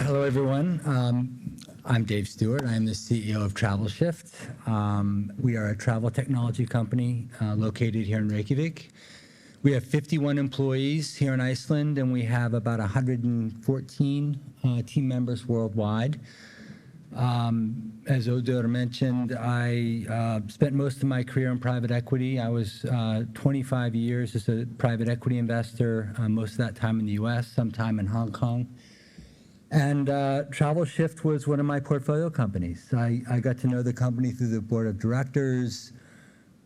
Hello, everyone. I'm Dave Stewart. I'm the CEO of Travelshift. We are a travel technology company located here in Reykjavik. We have 51 employees here in Iceland, and we have about 114 team members worldwide. As Ólafur mentioned, I spent most of my career in private equity. I was 25 years as a private equity investor, most of that time in the US, some time in Hong Kong. And Travelshift was one of my portfolio companies. I got to know the company through the board of directors.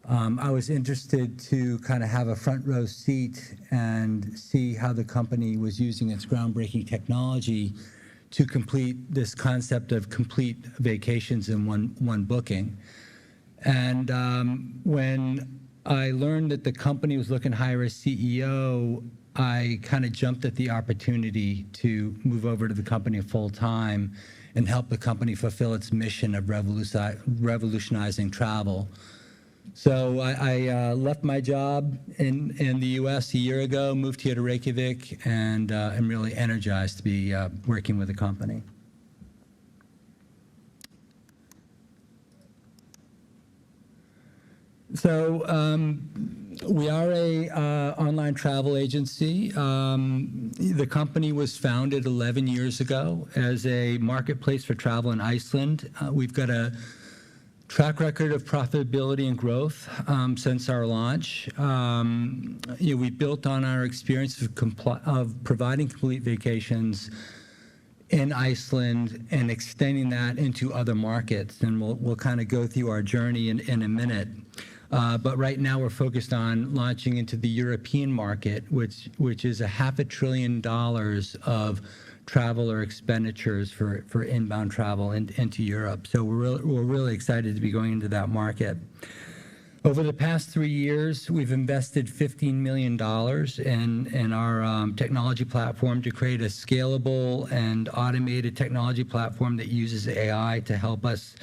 I was interested to kind of have a front row seat and see how the company was using its groundbreaking technology to complete this concept of complete vacations in one booking. And when I learned that the company was looking to hire a CEO, I kind of jumped at the opportunity to move over to the company full time and help the company fulfill its mission of revolutionizing travel. So I left my job in the US a year ago, moved here to Reykjavik, and I'm really energized to be working with the company. So we are a online travel agency. The company was founded 11 years ago as a marketplace for travel in Iceland. We've got a track record of profitability and growth since our launch. We built on our experience of providing complete vacations in Iceland and extending that into other markets. And we'll kind of go through our journey in a minute. But right now we're focused on launching into the European market, which is $500 billion of traveler expenditures for inbound travel into Europe. So we're really excited to be going into that market. Over the past 3 years, we've invested $15 million in our technology platform to create a scalable and automated technology platform that uses AI to help us,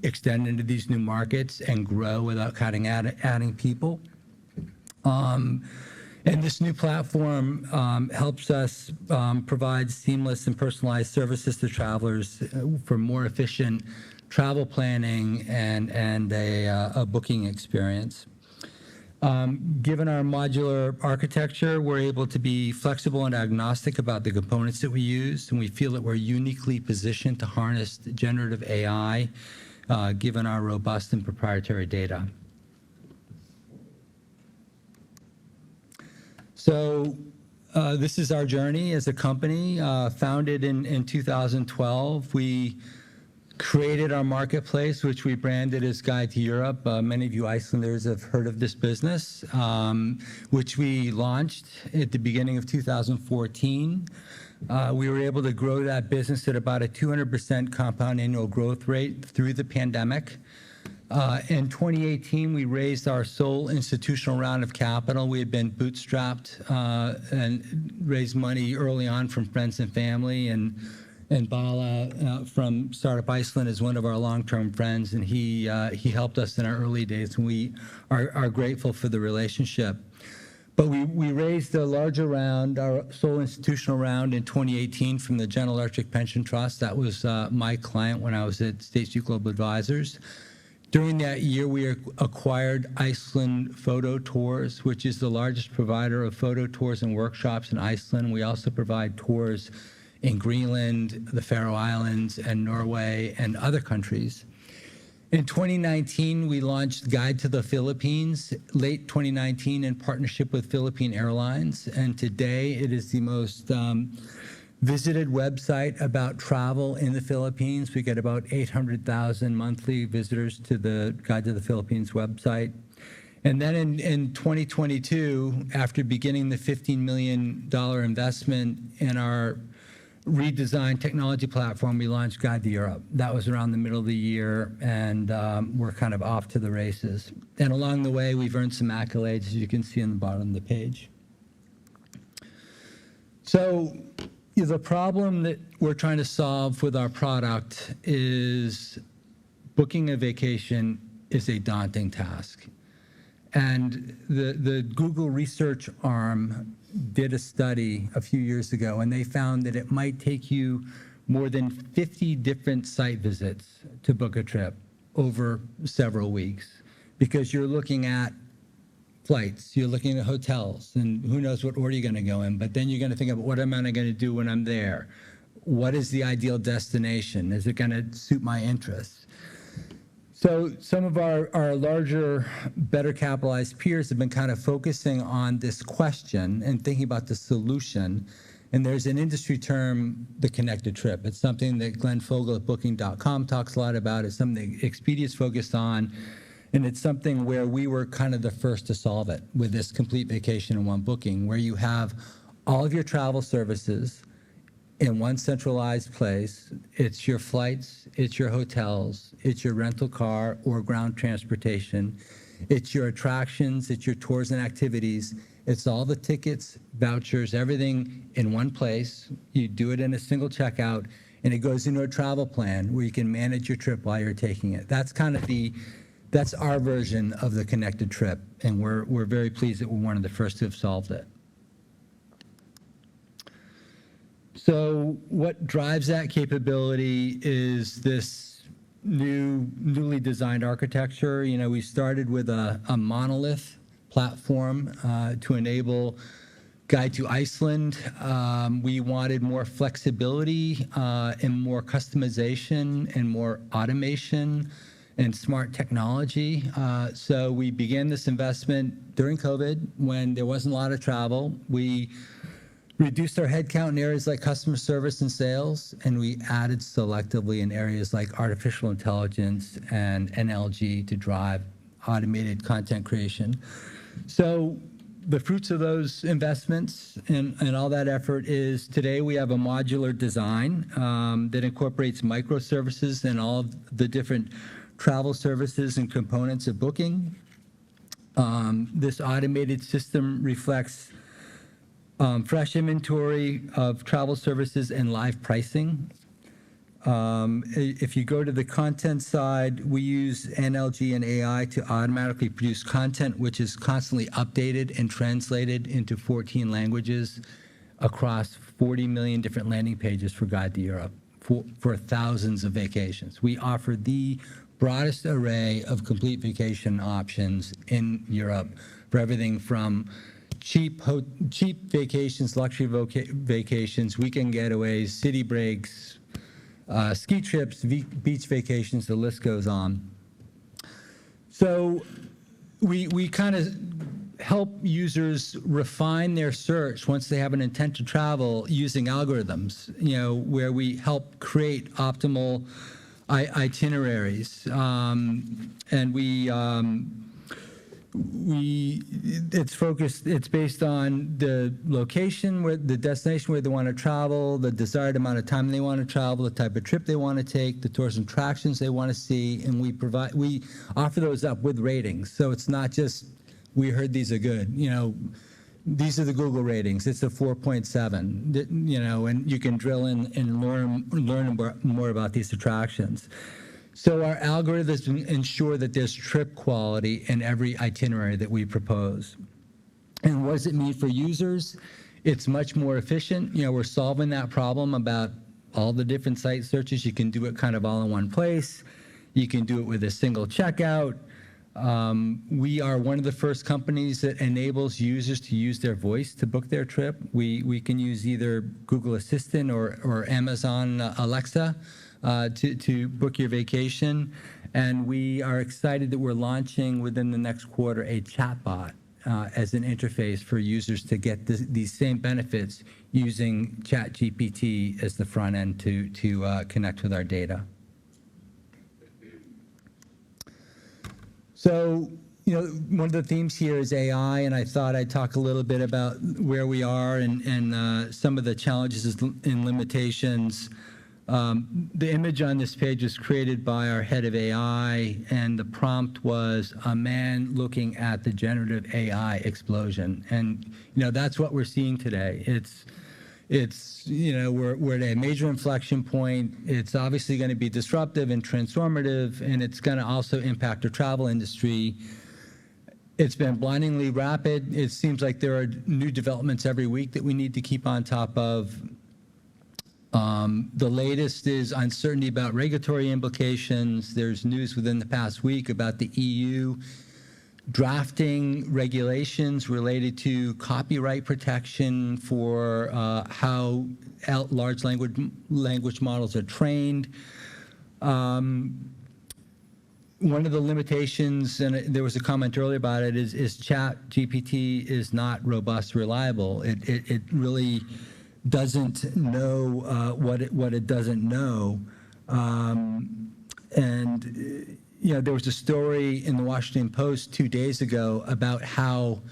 extend into these new markets and grow without adding people. And this new platform helps us provide seamless and personalized services to travelers for more efficient travel planning and a booking experience. Given our modular architecture, we're able to be flexible and agnostic about the components that we use, and we feel that we're uniquely positioned to harness generative AI, given our robust and proprietary data. So this is our journey as a company. Founded in 2012, we created our marketplace, which we branded as Guide to Europe. Many of you Icelanders have heard of this business, which we launched at the beginning of 2014. We were able to grow that business at about a 200% compound annual growth rate through the pandemic. In 2018, we raised our sole institutional round of capital. We had been bootstrapped and raised money early on from friends and family. And Dahl from Startup Iceland is one of our long-term friends, and he helped us in our early days, and we are grateful for the relationship. But we raised a larger round, our sole institutional round in 2018 from the General Electric Pension Trust. That was my client when I was at State Street Global Advisors. During that year, we acquired Iceland Photo Tours, which is the largest provider of photo tours and workshops in Iceland. We also provide tours in Greenland, the Faroe Islands, and Norway, and other countries. In 2019, we launched Guide to the Philippines, late 2019, in partnership with Philippine Airlines. And today, it is the most visited website about travel in the Philippines. We get about 800,000 monthly visitors to the Guide to the Philippines website. And then in 2022, after beginning the $15 million investment in our redesigned technology platform, we launched Guide to Europe. That was around the middle of the year, and we're kind of off to the races. And along the way, we've earned some accolades, as you can see on the bottom of the page. So the problem that we're trying to solve with our product is booking a vacation is a daunting task. And the Google research arm did a study a few years ago, and they found that it might take you more than 50 different site visits to book a trip over several weeks, because you're looking at flights, you're looking at hotels, and who knows what order you're going to go in, but then you're going to think about, what am I going to do when I'm there? What is the ideal destination? Is it going to suit my interests? So some of our larger, better capitalized peers have been kind of focusing on this question and thinking about the solution. And there's an industry term, the connected trip. It's something that Glenn Fogel at Booking.com talks a lot about. It's something Expedia's focused on. And it's something where we were kind of the first to solve it with this complete vacation in one booking, where you have all of your travel services in one centralized place. It's your flights, it's your hotels, it's your rental car or ground transportation, it's your attractions, it's your tours and activities, it's all the tickets, vouchers, everything in one place. You do it in a single checkout, and it goes into a travel plan where you can manage your trip while you're taking it. That's kind of that's our version of the connected trip, and we're very pleased that we're one of the first to have solved it. So what drives that capability is this newly designed architecture. You know, we started with a monolith platform to enable Guide to Iceland. We wanted more flexibility and more customization and more automation and smart technology. So we began this investment during COVID when there wasn't a lot of travel. We reduced our headcount in areas like customer service and sales, and we added selectively in areas like artificial intelligence and NLG to drive automated content creation. So the fruits of those investments and all that effort is today we have a modular design that incorporates microservices and all of the different travel services and components of booking. This automated system reflects fresh inventory of travel services and live pricing. If you go to the content side, we use NLG and AI to automatically produce content which is constantly updated and translated into 14 languages across 40 million different landing pages for Guide to Europe for thousands of vacations. We offer the broadest array of complete vacation options in Europe for everything from cheap vacations, luxury vacations, weekend getaways, city breaks, ski trips, beach vacations, the list goes on. So we kind of help users refine their search once they have an intent to travel using algorithms, you know, where we help create optimal itineraries. And it's based on the location, where the destination where they want to travel, the desired amount of time they want to travel, the type of trip they want to take, the tours and attractions they want to see, and we offer those up with ratings. So it's not just we heard these are good, you know, these are the Google ratings. It's a 4.7, you know, and you can drill in and learn more about these attractions. So our algorithms ensure that there's trip quality in every itinerary that we propose. And what does it mean for users? It's much more efficient. You know, we're solving that problem about all the different site searches. You can do it kind of all in one place. You can do it with a single checkout. We are one of the first companies that enables users to use their voice to book their trip. We can use either Google Assistant or Amazon Alexa to book your vacation. And we are excited that we're launching within the next quarter a chatbot as an interface for users to get these same benefits using ChatGPT as the front end to connect with our data. So, you know, one of the themes here is AI, and I thought I'd talk a little bit about where we are and some of the challenges and limitations. The image on this page was created by our head of AI, and the prompt was a man looking at the generative AI explosion. And, you know, that's what we're seeing today. It's you know, we're at a major inflection point. It's obviously going to be disruptive and transformative, and it's going to also impact the travel industry. It's been blindingly rapid. It seems like there are new developments every week that we need to keep on top of. The latest is uncertainty about regulatory implications. There's news within the past week about the EU drafting regulations related to copyright protection for how large language models are trained. One of the limitations, and there was a comment earlier about it, is ChatGPT is not robust, reliable. It really doesn't know what it doesn't know. And there was a story in the Washington Post 2 days ago about how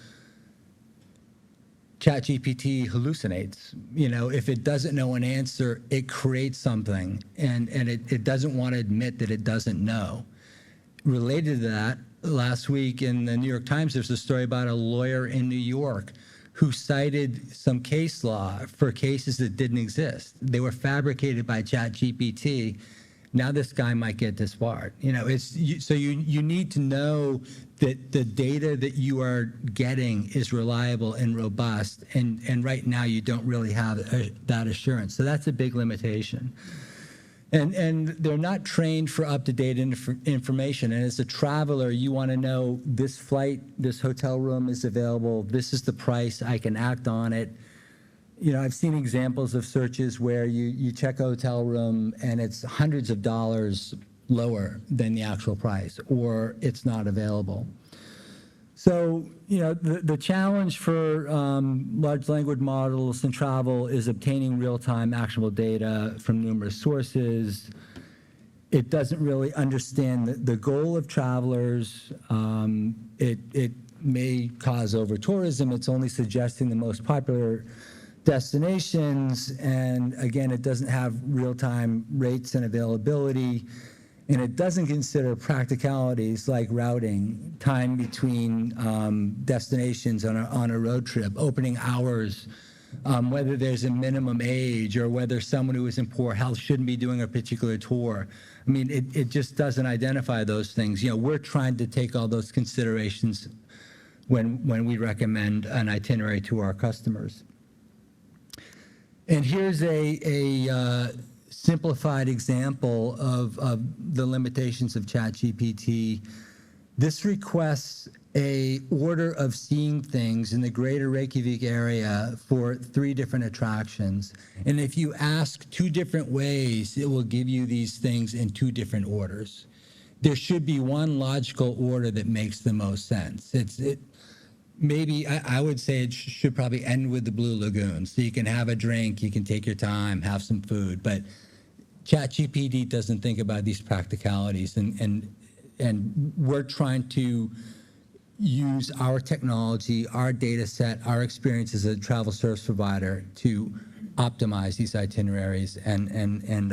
ChatGPT hallucinates. If it doesn't know an answer, it creates something, and it doesn't want to admit that it doesn't know. Related to that, last week in the New York Times, there's a story about a lawyer in New York who cited some case law for cases that didn't exist. They were fabricated by ChatGPT. Now this guy might get disbarred. So you need to know that the data that you are getting is reliable and robust, and right now you don't really have that assurance. So that's a big limitation. And they're not trained for up-to-date information. And as a traveler, you want to know this flight, this hotel room is available, this is the price, I can act on it. I've seen examples of searches where you check a hotel room and it's hundreds of dollars lower than the actual price, or it's not available. So, the challenge for large language models in travel is obtaining real-time actionable data from numerous sources. It doesn't really understand the goal of travelers. It may cause over-tourism. It's only suggesting the most popular destinations. And again, it doesn't have real-time rates and availability. And it doesn't consider practicalities like routing, time between destinations on a road trip, opening hours, whether there's a minimum age, or whether someone who is in poor health shouldn't be doing a particular tour. I mean, it just doesn't identify those things. We're trying to take all those considerations when we recommend an itinerary to our customers. And here's a simplified example of the limitations of ChatGPT. This requests a order of seeing things in the greater Reykjavik area for 3 different attractions. And if you ask 2 different ways, it will give you these things in 2 different orders. There should be one logical order that makes the most sense. Maybe I would say it should probably end with the Blue Lagoon. So you can have a drink, you can take your time, have some food, but ChatGPT doesn't think about these practicalities, and we're trying to use our technology, our data set, our experience as a travel service provider to optimize these itineraries and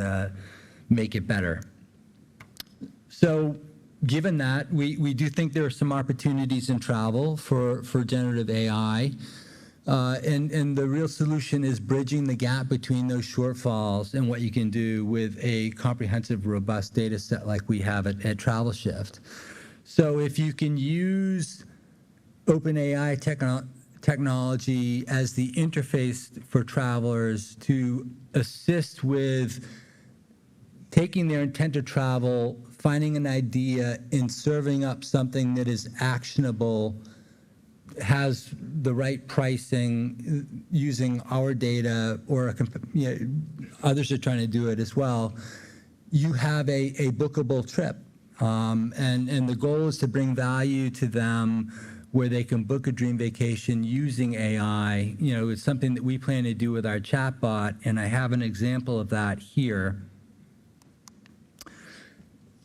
make it better. So given that, we do think there are some opportunities in travel for generative AI. And the real solution is bridging the gap between those shortfalls and what you can do with a comprehensive, robust data set like we have at Travelshift. So if you can use OpenAI technology as the interface for travelers to assist with taking their intent to travel, finding an idea, and serving up something that is actionable, has the right pricing, using our data, or others are trying to do it as well, you have a bookable trip. And the goal is to bring value to them where they can book a dream vacation using AI. It's something that we plan to do with our chatbot, and I have an example of that here.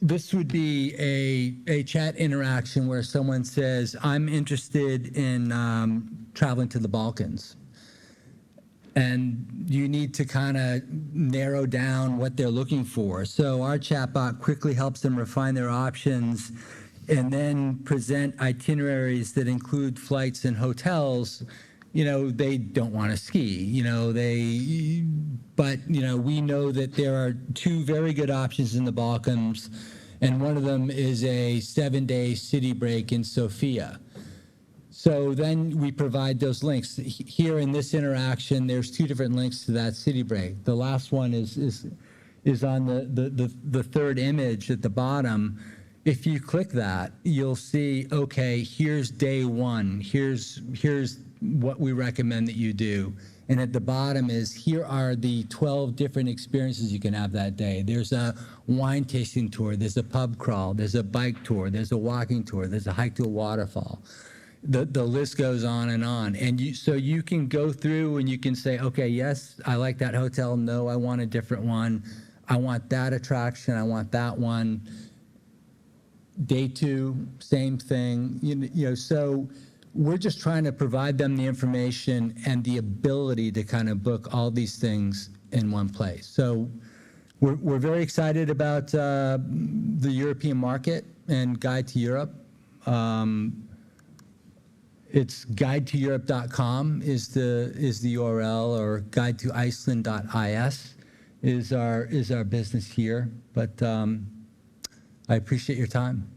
This would be a chat interaction where someone says, I'm interested in traveling to the Balkans. And you need to kind of narrow down what they're looking for. So our chatbot quickly helps them refine their options and then present itineraries that include flights and hotels. They don't want to ski, but we know that there are 2 very good options in the Balkans, and one of them is a 7-day city break in Sofia. So then we provide those links. Here in this interaction, there's 2 different links to that city break. The last one is on the third image at the bottom. If you click that, you'll see, okay, here's day 1. Here's what we recommend that you do. And at the bottom is, here are the 12 different experiences you can have that day. There's a wine tasting tour, there's a pub crawl, there's a bike tour, there's a walking tour, there's a hike to a waterfall. The list goes on. And so you can go through and you can say, okay, yes, I like that hotel. No, I want a different one. I want that attraction. I want that one. Day 2, same thing. You know, so we're just trying to provide them the information and the ability to kind of book all these things in one place. So we're very excited about the European market and Guide to Europe. It's guidetoeurope.com is the URL, or guidetoiceland.is is our business here. But I appreciate your time.